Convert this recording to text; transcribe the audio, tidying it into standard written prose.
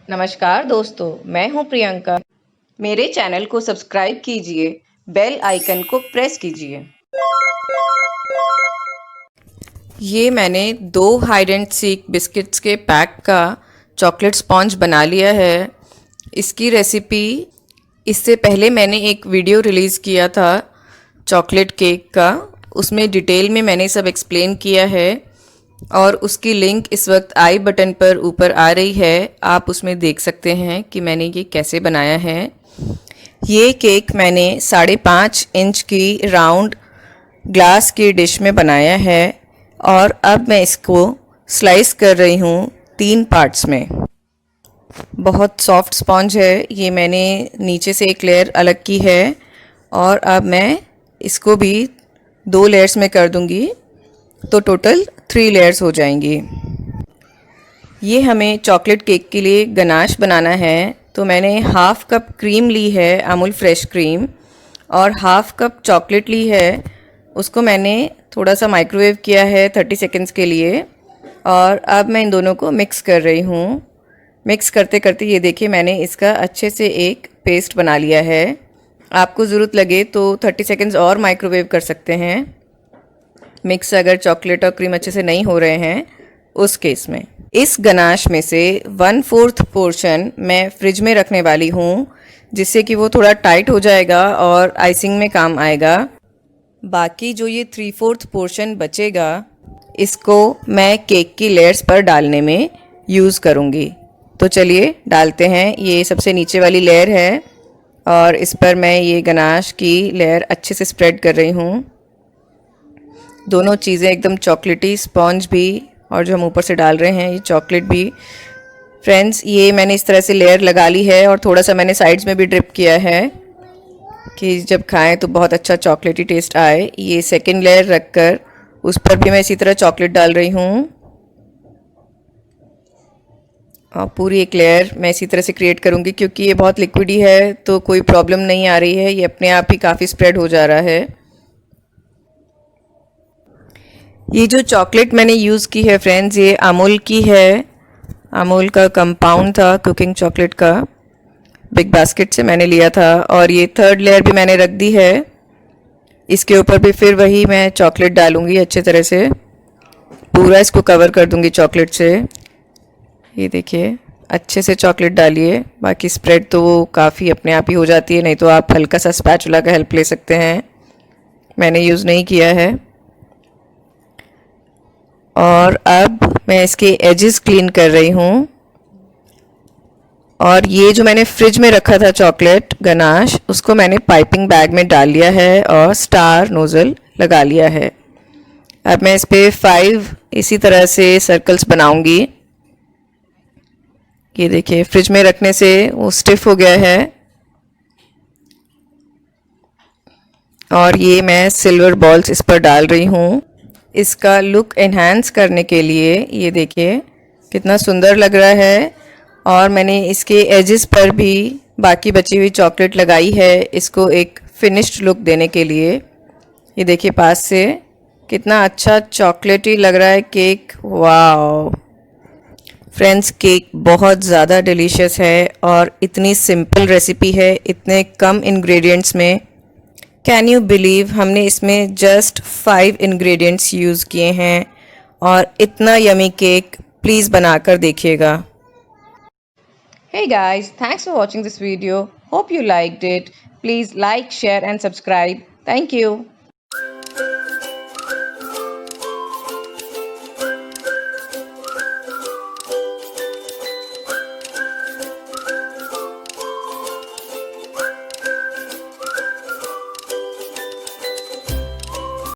नमस्कार दोस्तों, मैं हूं प्रियंका। मेरे चैनल को सब्सक्राइब कीजिए, बेल आइकन को प्रेस कीजिए। ये मैंने 2 हाइड एंड सीक बिस्किट्स के पैक का चॉकलेट स्पॉन्ज बना लिया है। इसकी रेसिपी इससे पहले मैंने एक वीडियो रिलीज़ किया था चॉकलेट केक का, उसमें डिटेल में मैंने सब एक्सप्लेन किया है और उसकी लिंक इस वक्त आई बटन पर ऊपर आ रही है। आप उसमें देख सकते हैं कि मैंने ये कैसे बनाया है। ये केक मैंने 5.5 इंच की राउंड ग्लास की डिश में बनाया है और अब मैं इसको स्लाइस कर रही हूँ 3 पार्ट्स में। बहुत सॉफ्ट स्पॉन्ज है ये, मैंने नीचे से एक लेयर अलग की है और अब मैं इसको भी 2 लेयर्स में कर दूँगी, तो टोटल 3 लेयर्स हो जाएंगी। ये हमें चॉकलेट केक के लिए गनाश बनाना है, तो मैंने हाफ़ कप क्रीम ली है, अमूल फ्रेश क्रीम, और हाफ़ कप चॉकलेट ली है। उसको मैंने थोड़ा सा माइक्रोवेव किया है 30 सेकेंड्स के लिए और अब मैं इन दोनों को मिक्स कर रही हूँ। मिक्स करते करते ये देखिए मैंने इसका अच्छे से एक पेस्ट बना लिया है। आपको ज़रूरत लगे तो 30 सेकेंड्स और माइक्रोवेव कर सकते हैं। मिक्स अगर चॉकलेट और क्रीम अच्छे से नहीं हो रहे हैं उस केस में। इस गनाश में से 1/4 पोर्शन मैं फ्रिज में रखने वाली हूँ, जिससे कि वो थोड़ा टाइट हो जाएगा और आइसिंग में काम आएगा। बाकी जो ये 3/4 पोर्शन बचेगा, इसको मैं केक की लेयर्स पर डालने में यूज़ करूँगी। तो चलिए डालते हैं। ये सबसे नीचे वाली लेयर है और इस पर मैं ये गनाश की लेयर अच्छे से स्प्रेड कर रही हूँ। दोनों चीज़ें एकदम चॉकलेटी, स्पॉन्ज भी और जो हम ऊपर से डाल रहे हैं ये चॉकलेट भी। फ्रेंड्स, ये मैंने इस तरह से लेयर लगा ली है और थोड़ा सा मैंने साइड्स में भी ड्रिप किया है कि जब खाएं तो बहुत अच्छा चॉकलेटी टेस्ट आए। ये सेकंड लेयर रखकर उस पर भी मैं इसी तरह चॉकलेट डाल रही हूँ और पूरी एक लेयर मैं इसी तरह से क्रिएट करूँगी। क्योंकि ये बहुत लिक्विडी है तो कोई प्रॉब्लम नहीं आ रही है, ये अपने आप ही काफ़ी स्प्रेड हो जा रहा है। ये जो चॉकलेट मैंने यूज़ की है फ्रेंड्स, ये अमूल की है। अमूल का कंपाउंड था कुकिंग चॉकलेट का, बिग बास्केट से मैंने लिया था। और ये थर्ड लेयर भी मैंने रख दी है। इसके ऊपर भी फिर वही मैं चॉकलेट डालूँगी अच्छे तरह से, पूरा इसको कवर कर दूँगी चॉकलेट से। ये देखिए अच्छे से चॉकलेट डालिए, बाकी स्प्रेड तो वो काफ़ी अपने आप ही हो जाती है, नहीं तो आप हल्का सा स्पैचुला का हेल्प ले सकते हैं। मैंने यूज़ नहीं किया है। और अब मैं इसके एजेस क्लीन कर रही हूँ। और ये जो मैंने फ्रिज में रखा था चॉकलेट गनाश, उसको मैंने पाइपिंग बैग में डाल लिया है और स्टार नोज़ल लगा लिया है। अब मैं इस पर 5 इसी तरह से सर्कल्स बनाऊंगी। ये देखिए फ्रिज में रखने से वो स्टिफ हो गया है। और ये मैं सिल्वर बॉल्स इस पर डाल रही हूँ इसका लुक एनहांस करने के लिए। ये देखिए कितना सुंदर लग रहा है। और मैंने इसके एजेस पर भी बाकी बची हुई चॉकलेट लगाई है इसको एक फिनिश्ड लुक देने के लिए। ये देखिए पास से कितना अच्छा चॉकलेटी लग रहा है केक। वाह फ्रेंड्स, केक बहुत ज़्यादा डिलीशियस है और इतनी सिंपल रेसिपी है, इतने कम इंग्रेडिएंट्स में। कैन यू बिलीव, हमने इसमें जस्ट 5 इंग्रेडिएंट्स यूज़ किए हैं और इतना यमी केक। प्लीज़ बनाकर देखिएगा। Hey guys, thanks for watching this video. Hope you liked it. Please like, share and subscribe. Thank you.